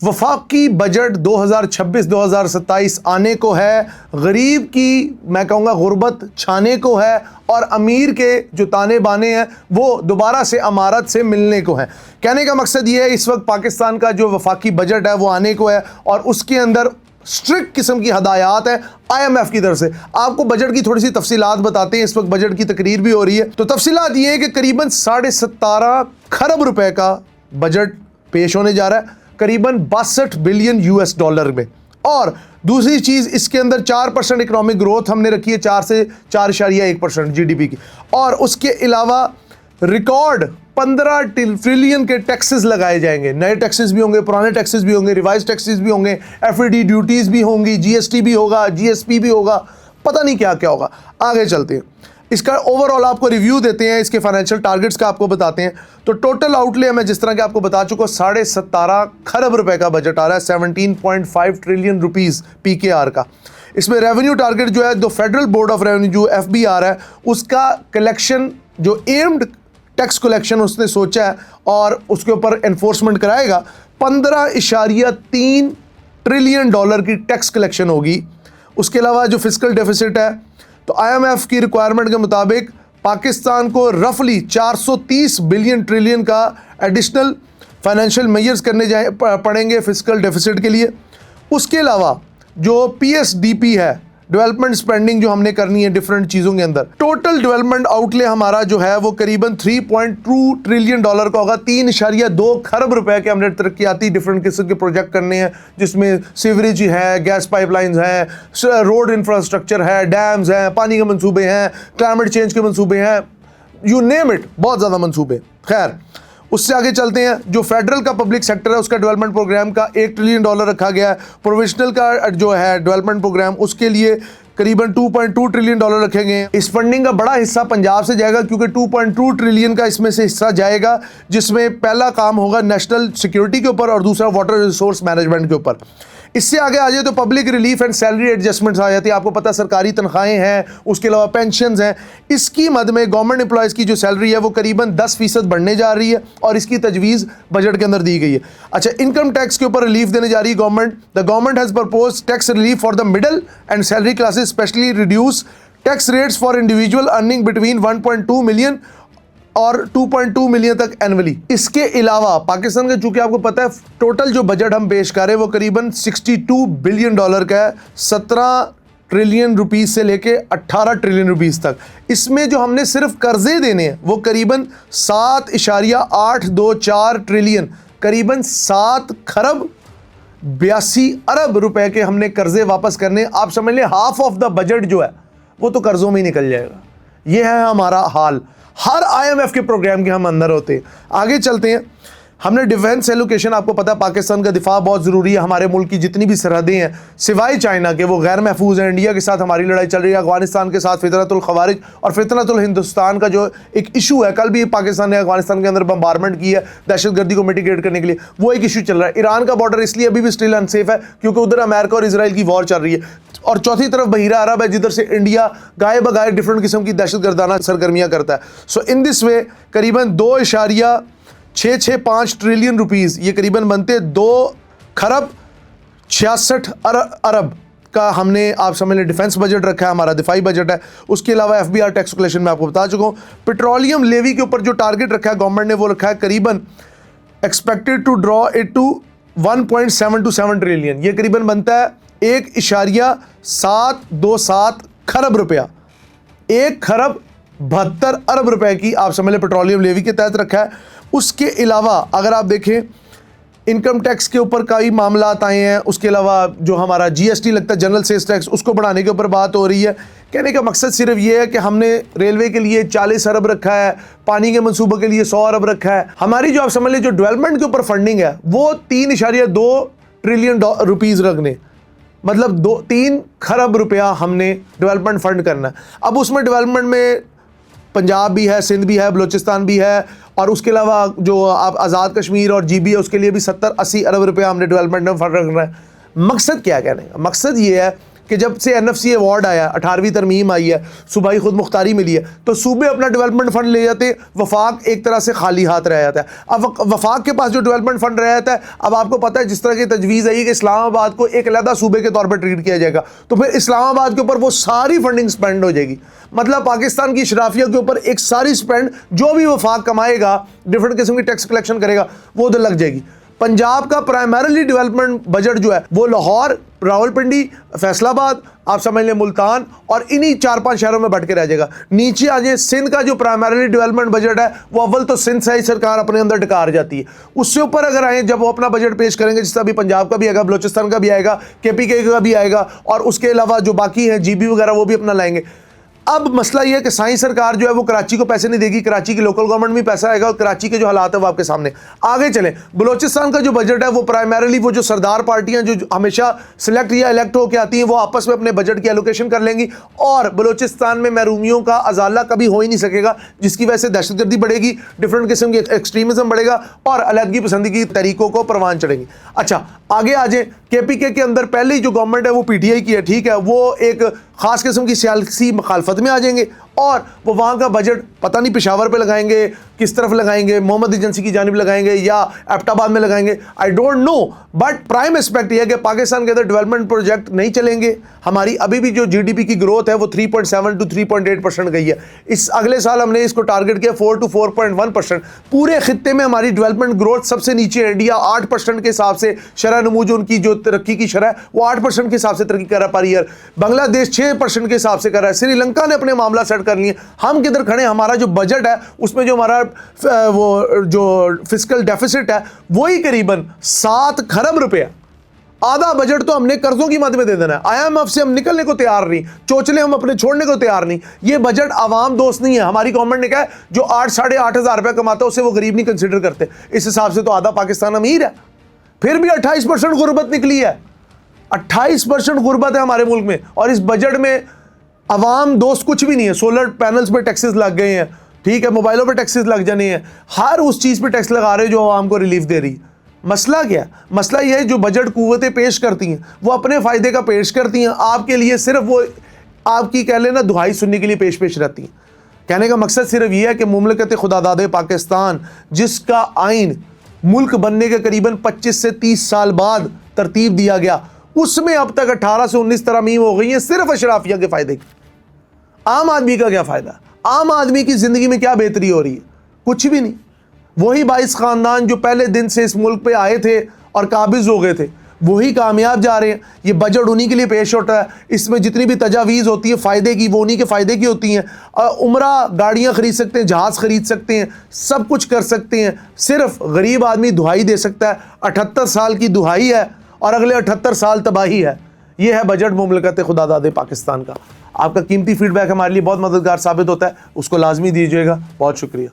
वफाकी बजट 2026-2027 आने को है। गरीब की मैं कहूँगा गुर्बत छाने को है और अमीर के जो ताने बाने हैं वो दोबारा से अमारत से मिलने को है। कहने का मकसद ये है इस वक्त पाकिस्तान का जो वफाकी बजट है वो आने को है और उसके अंदर स्ट्रिक्ट किस्म की हदायत है IMF की तरफ से। आपको बजट की थोड़ी सी तफसीलात बताते हैं। इस वक्त बजट की तकरीर भी हो रही है तो तफसीलात ये है कि करीबन 17.5 खरब रुपए का बजट पेश होने जा रहा है, करीबन 62 बिलियन US डॉलर में। और दूसरी चीज़ इसके अंदर 4% इकोनॉमिक ग्रोथ हमने रखी है, 4 से 4.1% GDP की। और उसके अलावा रिकॉर्ड 15 ट्रिलियन के टैक्सेस लगाए जाएंगे। नए टैक्सेस भी होंगे, पुराने टैक्सेस भी होंगे, रिवाइज टैक्सेस भी होंगे, FAD ड्यूटीज़ भी होंगी, GST भी होगा, GSP भी होगा, पता नहीं क्या क्या होगा। आगे चलते हैं, इसका ओवरऑल आपको रिव्यू देते हैं, इसके फाइनेंशियल टारगेट्स का आपको बताते हैं। तो टोटल आउटले मैं जिस तरह के आपको बता चुका हूँ 17.5 खरब रुपए का बजट आ रहा है, 17.5 ट्रिलियन रुपीज़ PKR का। इसमें रेवेन्यू टारगेट जो है जो फेडरल बोर्ड ऑफ रेवेन्यू जो FBR है उसका कलेक्शन जो एम्ड टैक्स कलेक्शन उसने सोचा है और उसके ऊपर एनफोर्समेंट कराएगा, 15.3 ट्रिलियन डॉलर की टैक्स कलेक्शन होगी। उसके अलावा जो फिस्कल डेफिसिट है तो IMF की रिक्वायरमेंट के मुताबिक पाकिस्तान को रफली 430 बिलियन ट्रिलियन का एडिशनल फाइनेंशियल मेजर्स करने पड़ेंगे फिस्कल डेफिसिट के लिए। उसके अलावा जो PSDP है, डेवलपमेंट स्पेंडिंग जो हमने करनी है डिफरेंट चीज़ों के अंदर, टोटल डेवलपमेंट आउटले हमारा जो है वो करीबन 3.2 ट्रिलियन डॉलर का होगा। 3.2 खरब रुपए के हमने तरक्याती डिफरेंट किस्म के प्रोजेक्ट करने हैं जिसमें सीवरेज है, गैस पाइपलाइंस हैं, रोड इंफ्रास्ट्रक्चर है, डैम्स हैं, पानी के मंसूबे हैं, क्लाइमेट चेंज के मंसूबे हैं, यू नेम इट, बहुत ज़्यादा मंसूबे। खैर उससे आगे चलते हैं, जो फेडरल का पब्लिक सेक्टर है उसका डेवलपमेंट प्रोग्राम का 1 ट्रिलियन डॉलर रखा गया है। प्रोविजनल का जो है डेवलपमेंट प्रोग्राम उसके लिए करीबन 2.2 ट्रिलियन डॉलर रखे गए हैं। इस फंडिंग का बड़ा हिस्सा पंजाब से जाएगा क्योंकि 2.2 ट्रिलियन का इसमें से हिस्सा जाएगा, जिसमें पहला काम होगा नेशनल सिक्योरिटी के ऊपर और दूसरा वाटर रिसोर्स मैनेजमेंट के ऊपर। इससे आगे आ जाए तो public relief and salary adjustments आ जाती है। आपको पता है सरकारी तनख्वाहें हैं, उसके अलावा पेंशन्स हैं। इसकी मद में गवर्नमेंट एम्प्लॉयज़ की जो सैलरी है वो करीबन 10% बढ़ने जा रही है और इसकी तजवीज़ बजट के अंदर दी गई है। अच्छा, इनकम टैक्स के ऊपर रिलीफ देने जा रही है government. The government has propose tax relief for the middle and salary classes, specially reduce tax rates for individual earning between 1.2 million और 2.2 मिलियन तक एनुअली। इसके अलावा पाकिस्तान का चूंकि आपको पता है टोटल जो बजट हम पेश कर रहे हैं वो करीबन 62 बिलियन डॉलर का है, 17 ट्रिलियन रुपीस से लेके 18 ट्रिलियन रुपीस तक। इसमें जो हमने सिर्फ कर्जे देने हैं वो करीबन 7.824 ट्रिलियन, करीबन 7 खरब 82 अरब रुपए के हमने कर्जे वापस करने। आप समझ लें हाफ ऑफ द बजट जो है वो तो कर्जों में ही निकल जाएगा। ये है हमारा हाल। हर IMF के प्रोग्राम के हम अंदर होते हैं। आगे चलते हैं, हमने डिफेंस एलोकेशन, आपको पता है पाकिस्तान का दिफा बहुत ज़रूरी है। हमारे मुल्क की जितनी भी सरहदें हैं सिवाय चाइना के वो गैर महफूज हैं। इंडिया के साथ हमारी लड़ाई चल रही है, अफगानिस्तान के साथ फितरतुल खवारिज और फितरतुल हिंदुस्तान का जो एक इशू है, कल भी पाकिस्तान ने अफगानिस्तान के अंदर बम्बारमेंट की है दहशतगर्दी को मिटिगेट करने के लिए, वो एक इशू चल रहा है। ईरान का बॉर्डर इसलिए अभी भी स्टिल अनसेफ है क्योंकि उधर अमेरिका और इसराइल की वॉर चल रही है। और चौथी तरफ बहीरा अरब है जिधर से इंडिया गाए बगाए डिफरेंट किस्म की दहशतगर्दाना सरगर्मियाँ करता है। सो इन दिस वे करीबन 2.665 ट्रिलियन रुपीस, ये करीबन बनते 2 खरब 66 अरब का हमने आप समझ लें डिफेंस बजट रखा है, हमारा दिफाई बजट है। उसके अलावा FBR टैक्स कलेक्शन में आपको बता चुका हूँ। पेट्रोलियम लेवी के ऊपर जो टारगेट रखा है गवर्नमेंट ने वो रखा है करीबन expected to draw it to 1.727 trillion, ये करीबन बनता है 1.727 खरब रुपया, 1 खरब 72 अरब रुपए की आप समझ लें पेट्रोलियम लेवी के तहत रखा है। उसके अलावा अगर आप देखें इनकम टैक्स के ऊपर कई मामला आए हैं। उसके अलावा जो हमारा GST लगता है जनरल सेल्स टैक्स, उसको बढ़ाने के ऊपर बात हो रही है। कहने का मकसद सिर्फ ये है कि हमने रेलवे के लिए 40 अरब रखा है, पानी के मंसूबों के लिए 100 अरब रखा है। हमारी जो आप समझ लें जो डेवलपमेंट के ऊपर फंडिंग है वो 3.2 ट्रिलियन रुपीज़ रखने, मतलब 3 खरब रुपया हमने डेवलपमेंट फंड करना है। अब उसमें डेवलपमेंट में पंजाब भी है, सिंध भी है, बलूचिस्तान भी है और उसके अलावा जो आप आज़ाद कश्मीर और GB है उसके लिए भी 70-80 अरब रुपया हमने डेवलपमेंट में फंड रखना है। मकसद क्या कहने का मकसद ये है कि जब से एनएफसी अवार्ड आया, 18वीं तरमीम आई है, सूबाई खुद मुख्तारी मिली है, तो सूबे अपना डेवलपमेंट फंड ले जाते, वफाक एक तरह से खाली हाथ रह जाता है। अब वफाक के पास जो डेवलपमेंट फंड रह जाता है, अब आपको पता है जिस तरह की तजवीज़ आई है कि इस्लामाबाद को एक अलग सूबे के तौर पर ट्रीट किया जाएगा, तो फिर इस्लामाबाद के ऊपर वो सारी फंडिंग स्पेंड हो जाएगी। मतलब पाकिस्तान की शराफिया के ऊपर एक सारी स्पेंड जो भी वफाक कमाएगा, डिफरेंट किस्म की टैक्स कलेक्शन करेगा, वो उधर लग जाएगी। पंजाब का प्राइमरीली डेवलपमेंट बजट जो है वो लाहौर, रावलपिंडी, फैसलाबाद, आप समझ लें मुल्तान, और इन्हीं 4-5 शहरों में बट के रह जाएगा। नीचे आ जाए, सिंध का जो प्राइमरीली डेवलपमेंट बजट है वो अव्वल तो सिंध से ही सरकार अपने अंदर डकार जाती है। उससे ऊपर अगर आए, जब वो अपना बजट पेश करेंगे, जिस तरह भी पंजाब का भी आएगा, बलोचिस्तान का भी आएगा, केपीके का भी आएगा, और उसके अलावा जो बाकी हैं जीबी वगैरह वो भी अपना लाएंगे। अब मसला ये है कि साई सरकार जो है वो कराची को पैसे नहीं देगी, कराची की लोकल गवर्नमेंट में पैसा आएगा, और कराची के जो हालात है वो आपके सामने। आगे चलें, बलोचिस्तान का जो बजट है वो प्राइमरीली वो जो सरदार पार्टियां जो हमेशा सिलेक्ट या इलेक्ट होकर आती हैं वो आपस में अपने बजट की एलोकेशन कर लेंगी, और बलोचिस्तान में महरूमियों का अजाला कभी हो ही नहीं सकेगा, जिसकी वजह से दहशतगर्दी बढ़ेगी, डिफरेंट किस्म की एक्सट्रीमिज्म बढ़ेगा, और अलहदगी पसंदी की तरीकों को परवान चढ़ेंगी। अच्छा, आगे आ जाए, केपीके के अंदर पहले ही जो गवर्नमेंट है वो पीटीआई की है, ठीक है, वो एक खास किस्म की सियासी मुखालफत में आ जाएंगे, और वो वहाँ का बजट पता नहीं पेशावर पे लगाएंगे, किस तरफ लगाएंगे, मोहम्मद एजेंसी की जानिब लगाएंगे या एबटाबाद में लगाएंगे, I don't know. But prime aspect यह है कि पाकिस्तान के अंदर डेवलपमेंट प्रोजेक्ट नहीं चलेंगे। हमारी अभी भी जो जीडीपी की ग्रोथ है वो 3.7 to 3.8% गई है। इस अगले साल हमने इसको टारगेट किया 4 to 4.1%। पूरे खित्ते में हमारी डेवलपमेंट ग्रोथ सबसे नीचे है। इंडिया 8% के हिसाब से शरह नमू जो उनकी जो तरक्की की शरह वो 8% के हिसाब से तरक्की कर रहा है पर ईयर। बांग्लादेश 6% के हिसाब से कर रहा है। श्रीलंका ने अपने मामला सेट कर लिए। हम किधर खड़े? हमारा जो बजट है उसमें जो हमारा वो जो फिस्कल डेफिसिट है वही करीबन 7 खरब रुपया। आधा बजट तो हमने कर्जों की मद में दे देना है। आईएमएफ से हम निकलने को तैयार नहीं, चोचले हम अपने छोड़ने को तैयार नहीं। ये बजट आवाम दोस्त नहीं है। हमारी गवर्नमेंट ने कहा है जो 8-8.5 हज़ार रुपया कमाता है उसे वो गरीब नहीं कंसिडर करते। इस हिसाब से तो आधा पाकिस्तान अमीर है। फिर भी 28% गुर्बत निकली है। 28% गुर्बत है हमारे मुल्क में, और इस बजट में अवाम दोस्त कुछ भी नहीं है। सोलर पैनल्स पे टैक्सेस लग गए हैं, ठीक है, मोबाइलों पे टैक्सेस लग जाने हैं, हर उस चीज़ पे टैक्स लगा रहे हैं जो आवाम को रिलीफ दे रही है। मसला क्या है? मसला यह है जो बजट कुव्वतें पेश करती हैं वो अपने फ़ायदे का पेश करती हैं, आपके लिए सिर्फ वो आपकी कह लेना दुहाई सुनने के लिए पेश रहती हैं। कहने का मकसद सिर्फ ये है कि मुमलकत खुदादाद पाकिस्तान, जिसका आइन मुल्क बनने के करीबन 25 से 30 साल बाद तरतीब दिया गया, उसमें अब तक 18 से 19 तरमीम हो गई हैं सिर्फ अशराफिया के फ़ायदे की। आम आदमी का क्या फ़ायदा? आम आदमी की ज़िंदगी में क्या बेहतरी हो रही है? कुछ भी नहीं। वही 22 ख़ानदान जो पहले दिन से इस मुल्क पे आए थे और काबिज़ हो गए थे वही कामयाब जा रहे हैं। ये बजट उन्हीं के लिए पेश होता है। इसमें जितनी भी तजावीज़ होती है फ़ायदे की वो उन्हीं के फ़ायदे की होती हैं। उम्रा गाड़ियाँ ख़रीद सकते हैं, जहाज़ ख़रीद सकते हैं, सब कुछ कर सकते हैं। सिर्फ गरीब आदमी दुहाई दे सकता है। 78 साल की दुहाई है और अगले 78 साल तबाही है। ये है बजट मुमलकत खुदादाद पाकिस्तान का। आपका कीमती फीडबैक हमारे लिए बहुत मददगार साबित होता है, उसको लाजमी दीजिएगा। बहुत शुक्रिया।